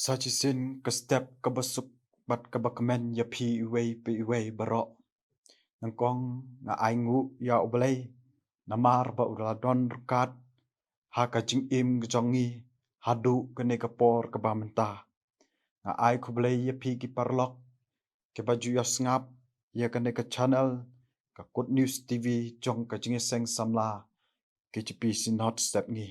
Sajisin ke step ke besuk bat ke bakmen ya pi iwei barok nangkong nga aingu ya oblay namar ba uradon rekat ha ka jing im gejongi hadu kene kapor ke bamenta nga ai kublay ya pi ki parlok ke baju ya sngap ya kene ke channel ke Good News TV jong ke jing seng samla ke jipi sinot step ngi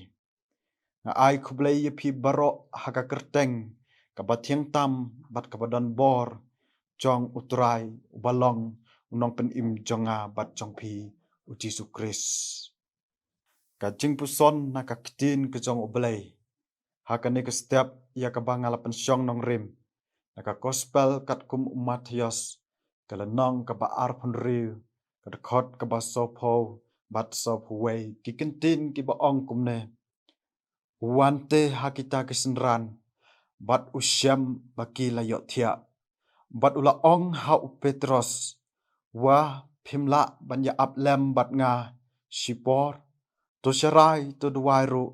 nga ai kublay ya pi barok ha ka kerteng ka bathiang tam bat ka badan bor jong utrai ubalong unong pen im jonga bat jong pi u Jesu Kris ka jing puson na ka kitin ke jong oblay ha ka ne ka step ya ka bangala pen syong nong rim na ka gospel kat kum Matius ka lanong ka ba ar pon riu ka khot ka ba sopo bat sop way ki kintin ki ba ong kum ne wante ha kita kesenran bat usyam baki layot thia bat ula ong ha u Petros wa phimla banya aplem bat nga shipor to sharai to duwairu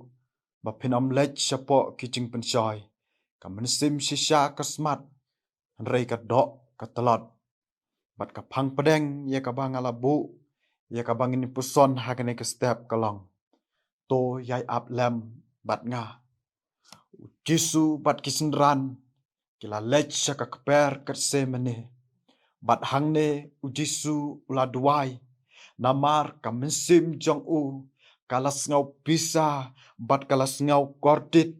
ba phinom lech shapo kijing pensoi ka mensim shisha kasmat rei ka dok ka talot bat ka phang pedeng ya ka bangala bu ya ka bangin puson ha kene ka step kalong to yai aplem bat nga Jisu bat kisenran kila lech shaka kper kat semene bat hangne u Jisu ula duai namar ka mensim jong u kalas ngau pisa bat kalas ngau kordit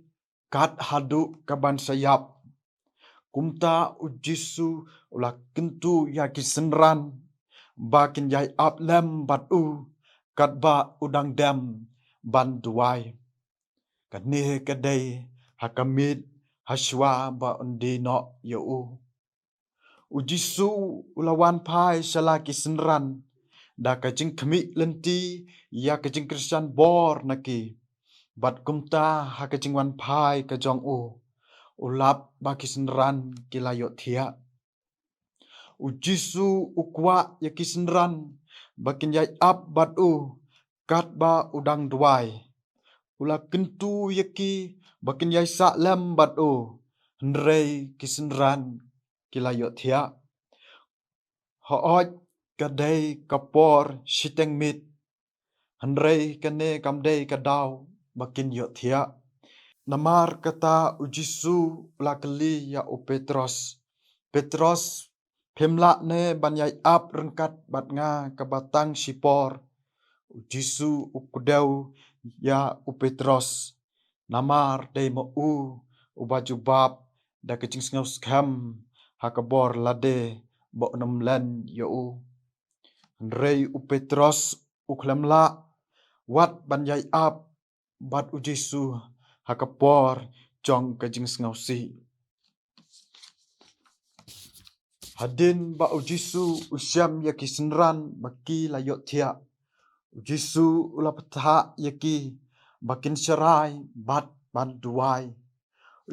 kat hadu kaban sayap kumta u Jisu ula kentu ya kisenran bakin yai aplem bat u kat ba udang dem ban duai kane kadai hakamit haswa ba undi no ya u Jisu ulawan pai shalaki senran da kajing kemi lenti ya kajing Christian bor naki bat kumta ha kajing wan pai kajong u ulap baki senran kilayo thia u Jisu ukwa ya kisenran bakin yai ap bat u kat ba udang duai ula kentu yaki bakin yai sa lem bat u nrei kisenran kilayo thia hooj kadai kapor shiteng mit nrei kane kamdei kadau bakin yo thia namar kata u Jisu ulakali ya u Petros phemla ne banyai ap rengkat bat nga kabatang shipor u Jisu ukudeu ya u Petros namar dei mo u baju bab da kecing sngau skam hakabor lade bo nom len yo nrei u Petros uklemla wat banyai ap bat u Jisu hakapor jong kajing sngau si hadin ba u Jisu usyam ya kisenran baki layot thia u Jisu ulapatha yaki bakin syarai bat ban duai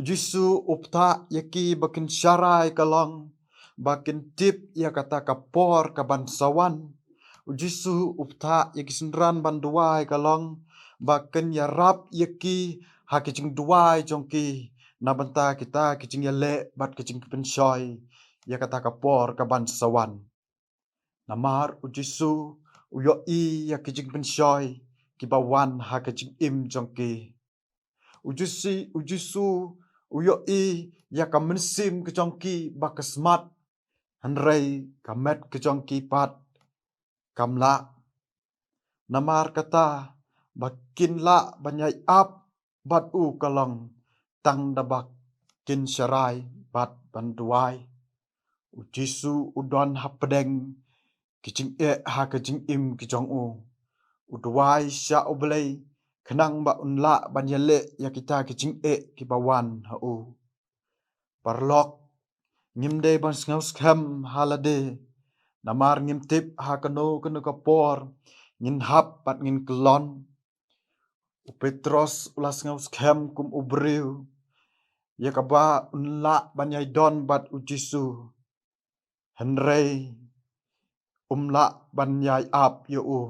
Jisu upta yaki bakin syarai kalong bakin tip ya kata kapor kaban sawan Jisu upta yaki senran ban duai kalong bakin yarap yaki hakijing duai jongki na banta kita kijing yale bat kijing pensoi ya kata kapor kaban sawan namar Jisu uyo i ya kijing pensoi kibawan hakijing im jongki Jisu uyo i ya kamensim kejongki bakasmat hanrei kamet kejongki pat kamla namar kata bakin la banyai ap bat u kalong tang dabak kin syarai bat banduai u Jisu udon hapedeng kijing ha kijing im kijong u uduai sya oblei kenang ba unla banyale ya kita kijing kibawan ha u parlok ngimde ban sngau skam halade namar ngimtip ha kano kapor ngin hap pat ngin kelon u Petros ulas ngau skam kum ubriu ya kaba unla banyai don bat u Jisu henrei umla banyai ap yo u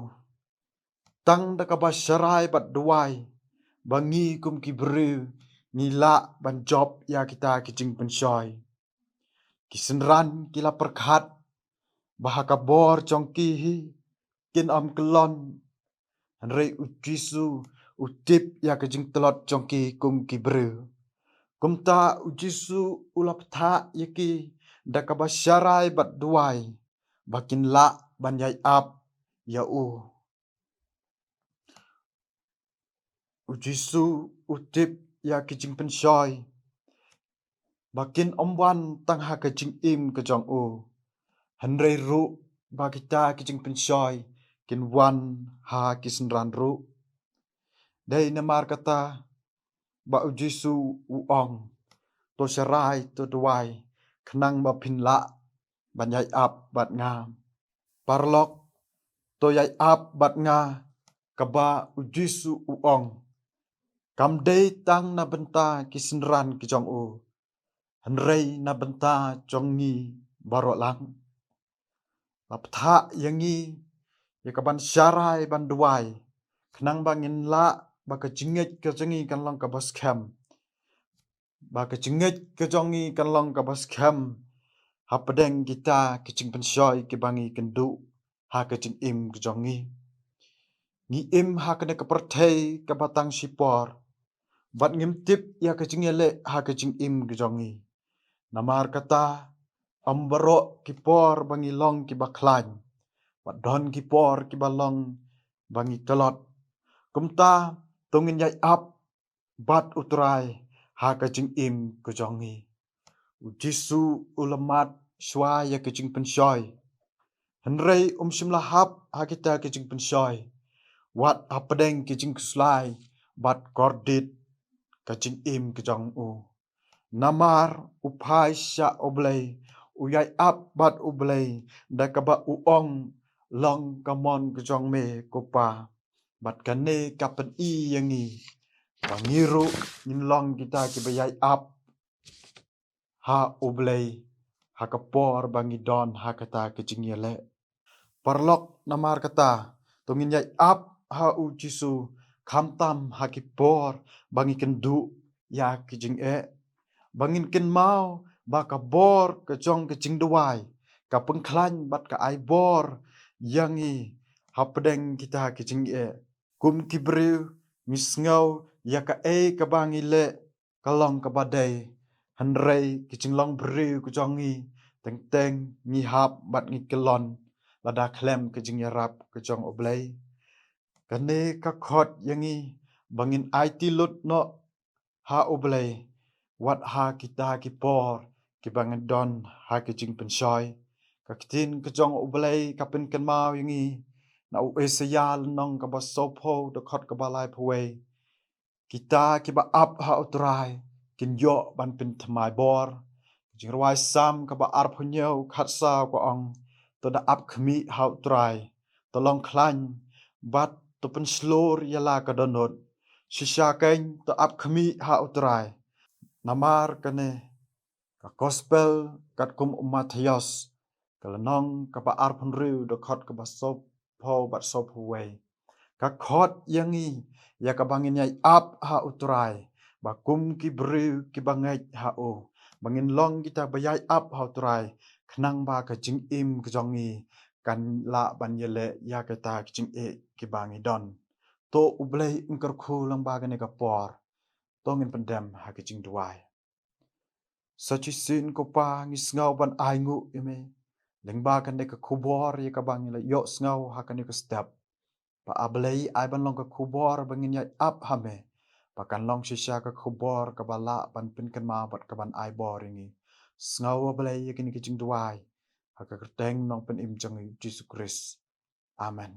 tang da kaba syarai bat duai bangi kum kibriu ngila ban job ya kita kijing pensyoy. Kisenran kila perkhat bahaka bor jongki hi kin am kelon Henry ujisu utip ya kijing telot jongki kum kibru. Kumta ujisu ulap tha yaki dakabasyarai bat duai bakin la banyai ap ya ujisu utip ya kijing pensyoy bakin omwan tang ha kijing im kejong Henry ru ba kita kijing pensyoy kin wan ha kisenran ru dai namar kata ba ujisu uong to syarai to duai kenang ba pinla banyai ap bat nga parlok to yai ap bat nga kaba ujisu uong kam dei tang na benta kisenran kijong Henry na benta jongi barok lang laptha yangi yakaban syarai ban duai kenang bangin la baka jingit ke jengi kan long ka bas kem baka jingit ke jongi kan long ka bas kem hapadeng kita kicing pensyoy ke bangi kendu ha kicing im ke jongi ngi im ha kene ke perthei ke batang sipor bat ngim tip ya kicing ele ha kicing im ke jongi namar kata ambaro kipor bangi long ki baklan bat don kipor ki balong bangi telot kumta tungin yai ap bat utrai ha kacing im kejongi ujisu ulamat shwa ya kacing pensyoy Henry simlahap ha kita kacing pensyoy wat apadeng kacing kuslai bat kordit kacing im kejong namar upai sya oblei uyai ap bat oblei dakaba uong long kamon kejong me kopa bat kane kapen i yangi bangiru long kita kibayai ap ha oblei ha kapor bangi don ha kata kejing yele parlok namar kata tungin yai ap ha ujisu kamtam ha kipor bangi kendu ya kejing bangin ken mau ba ka bor ke jong ke jing duai ka pengklan bat ka ai bor yangi hapdeng kita ke jing kum kibru misngau ya ka ka bangi le kalong ka badai Henry ke jing long bru ke jongi teng teng ngi hap bat ngi kelon lada klem ke jing yarap ke jong oblei kane ka khot yangi bangin ai tilut no ha oblei wat ha kita kipor kibangan don ha kijing pensyoy kakitin kejong oblei kapin kan mau yangi na uesayal nong ka basopo de khot ka balai phwe kita kiba ap ha utrai kin yo ban pin thmai bor jing rwai sam ka ba ar phunyo khat sa ko ong to da ap khmi ha utrai to long klan bat to pen slor yala ka donot shisha kain to ap khmi ha utrai namar kane ka gospel kat kum Matthias kalanong ka ba arpun riu de khot ka ba sop pho bat sop huwei ka khot yangi ya ka bangin yai ap ha utrai ba kum ki briu ki bangai ha bangin long kita bayai ap ha utrai khnang ba ka jing im ka jongi kan la ban yele ya ka ta jing ki bangi don to ublei ingkar khu lang ba ka ne ka por tongin pendem ha ka jing duai Sachisin ko pa ngis ngau ban ai ngu ime lengba kan ne ka khubor ye ka bang le yo ngau ha kan ne ka step pa ablei ai ban long ka khubor bangin ya up hame pa kan long shisha ka khubor ka bala ban pin kan ma bat ka ban ai bor ingi ngau ablei ye kin ki jing duai ha ka teng nong pen im jang Jesus Christ amen